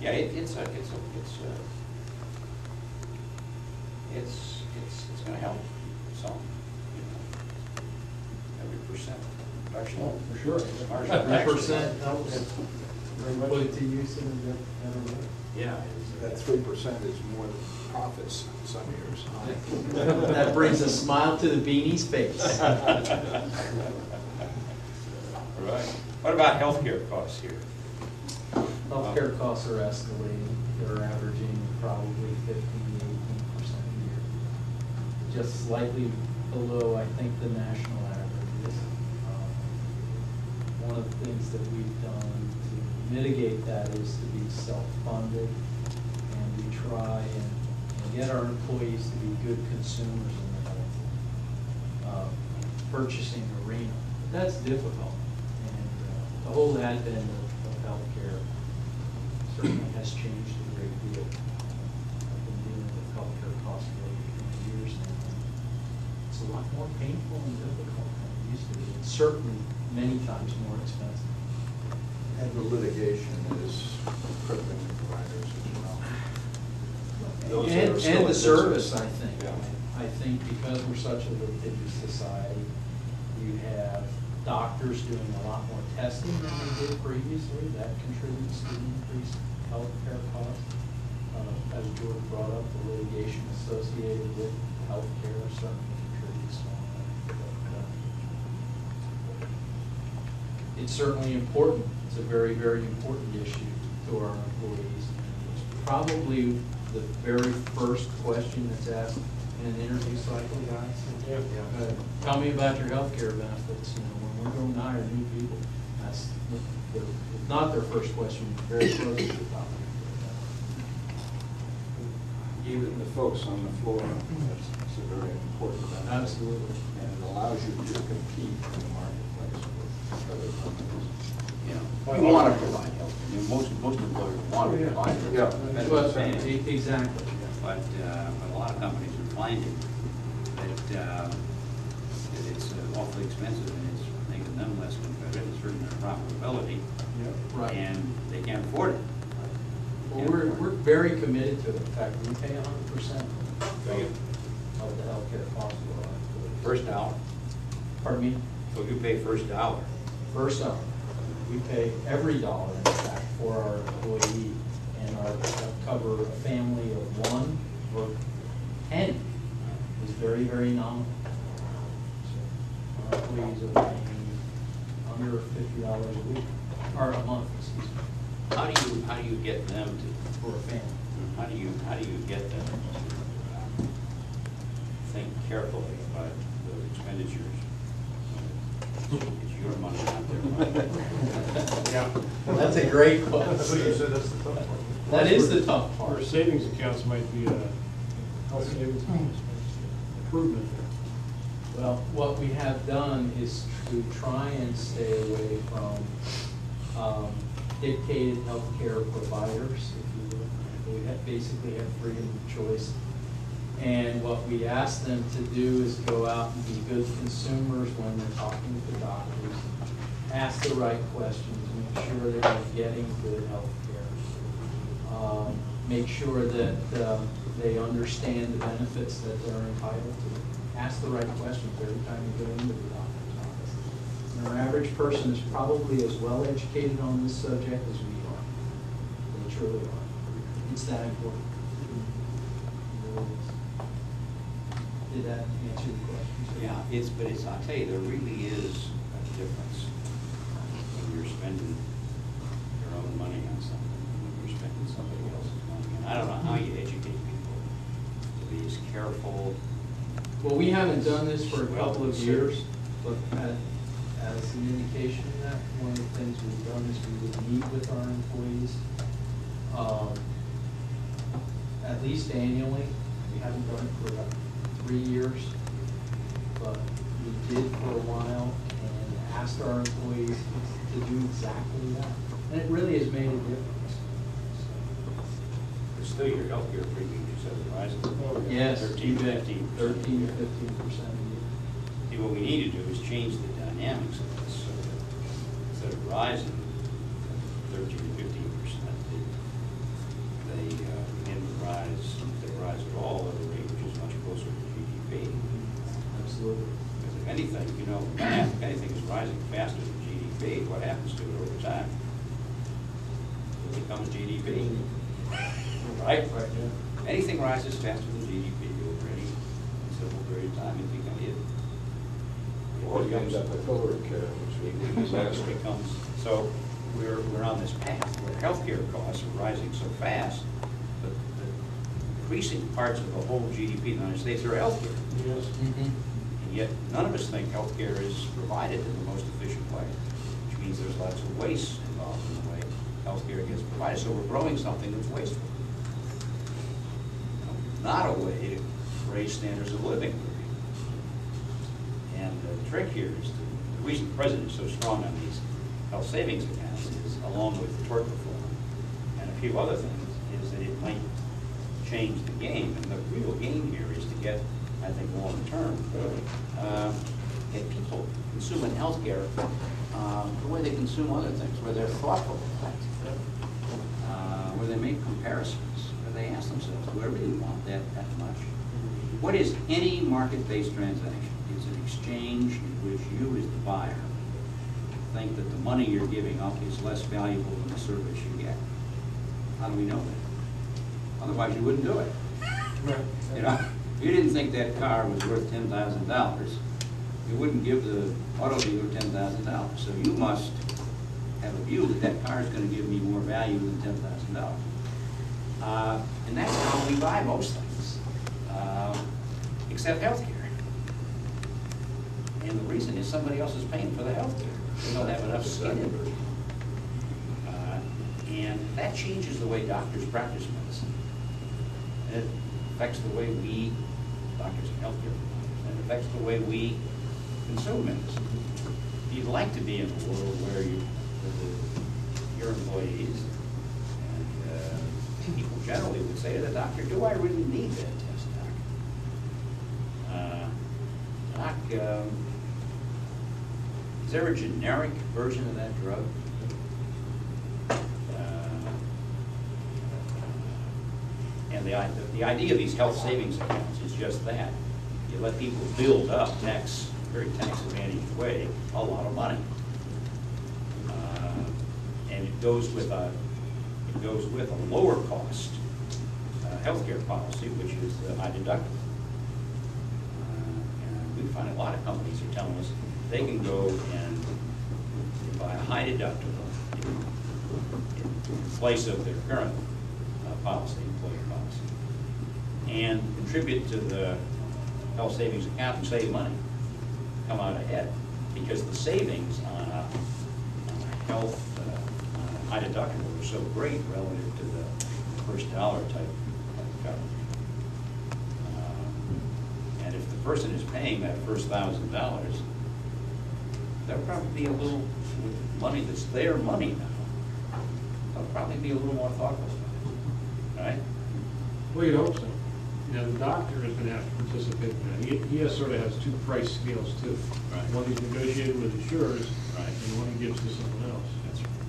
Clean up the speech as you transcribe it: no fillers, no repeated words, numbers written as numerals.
Yeah, it's going to help some, you know, every percent reduction. Oh, for sure. Marginal tax rate. 3% helps put it to use in a better way. Yeah. That 3% is more than profits some years. That brings a smile to the beanie's face. Right. What about healthcare costs here? Healthcare costs are escalating. They're averaging probably 15 to 18% a year. Just slightly below, I think, the national average is. One of the things that we've done to mitigate that is to be self-funded, and we try and get our employees to be good consumers in the health purchasing arena. But that's difficult, and the whole advent of healthcare certainly has changed a great deal. I've been dealing with healthcare costs for over 20 years now. It's a lot more painful and difficult than it used to be. It's certainly many times more expensive. And the litigation is crippling the providers as well. And the service, I think. Yeah. I think because we're such a litigious society, you have doctors doing a lot more testing than they did previously. That contributes to the increased healthcare costs. As George brought up, the litigation associated with healthcare certainly contributes to that. It's certainly important. It's a very, very important issue to our employees. It's probably the very first question that's asked in an interview cycle, guys. Tell me about your health care benefits. You know, when we're going to hire new people, that's if not their first question, very close to the top. Even the folks on the floor, that's a very important benefit. Absolutely. And it allows you to compete in the marketplace with other companies. Yeah. We want to provide health. I mean, most employers want to provide health. Yeah. Exactly. But a lot of companies are finding that it's awfully expensive and it's making them less competitive. It's hurting their profitability. Right. And they can't afford it. Well, we're very committed to it. In fact, we pay 100% of the healthcare cost of our employees. First dollar. Pardon me? So you pay first dollar. First dollar. We pay every dollar, in fact, for our employee, and our cover a family of 1 or 10 is very, very nominal. So our employees are paying under $50 a week, or a month, excuse me, How do you get them to? for a family. How do you get them to think carefully about those expenditures? It's your money, not their money. Yeah. That's a great question. That's what you said, that's the tough part. That is the tough Our part. savings accounts might be a health savings improvement there. Well, what we have done is to try and stay away from dictated healthcare providers, if you will. We basically have freedom of choice. And what we ask them to do is go out and be good consumers when they're talking to doctors, ask the right questions, make sure that they're getting good health care, make sure that they understand the benefits that they're entitled to. Ask the right questions every time you go into the doctor's office. And our average person is probably as well educated on this subject as we are. They truly are. It's that important. It really is. Did that answer the question? Yeah, but I'll tell you, there really is a difference when you're spending your own money on something, when you're spending somebody else's money. And I don't know how you educate people to be as careful. Well, we haven't done this for a couple of years, but as an indication of that, one of the things we've done is we would meet with our employees at least annually. We haven't done it for about 3 years, but we did for a while and asked our employees to do exactly that. And it really has made a difference. But still, your healthcare premium is rising. Yes, 13, 15%. 13 to 15% a year. See, what we need to do is change the dynamics of this so that instead of rising 13 to 15%, they begin to rise, if they rise at all, at a rate which is much closer to GDP. Absolutely. Because if anything, you know, if anything is rising faster than GDP, what happens to it over time? It becomes GDP. Right? Right, yeah. Anything rises faster than GDP over any considerable period of time, it becomes Or you end up at Hillary Care, which would be a disaster. becomes, so we're on this path where healthcare costs are rising so fast, but the increasing parts of the whole GDP of the United States are healthcare. Yes. And yet, none of us think healthcare is provided in the most efficient way, which means there's lots of waste involved in the way healthcare gets provided. So we're growing something that's wasteful. Not a way to raise standards of living. And the trick here is the reason the president is so strong on these health savings accounts is, along with tort reform and a few other things, is that it might change the game. And the real game here is to get, I think, long term, get people consuming healthcare the way they consume other things, where they're thoughtful, where they make comparisons, where they ask themselves, do I really want that much? What is any market-based transaction? It's an exchange in which you, as the buyer, think that the money you're giving up is less valuable than the service you get. How do we know that? Otherwise, you wouldn't do it. Right. You know, if you didn't think that car was worth $10,000, you wouldn't give the auto dealer $10,000. So you must have a view that that car is going to give me more value than $10,000. And that's how we buy most things, except healthcare. And the reason is somebody else is paying for the healthcare. They don't have enough skin in it. And that changes the way doctors practice medicine. And it affects the way we, doctors and healthcare providers, and it affects the way we consume medicine. You'd like to be in a world where your employees and people generally would say to the doctor, do I really need that test, Doc? Doc, is there a generic version of that drug? And the idea of these health savings accounts is just that. You let people build up very tax-advantaged way, a lot of money. And it goes with a lower cost healthcare policy, which is the high deductible. And we find a lot of companies are telling us they can go and buy a high deductible in place of their current policy, employer policy, and contribute to the health savings account and save money, come out ahead, because the savings on a health high deductible are so great relative to the first dollar type coverage. And if the person is paying that first $1,000, they'll probably be a little, with money that's their money now, they'll probably be a little more thoughtful about it, right? Well, you'd hope so. You know, the doctor is going to have to participate in that. He sort of has two price scales too. Right. One he's negotiated with insurers, Right. and one he gives to someone else. That's right.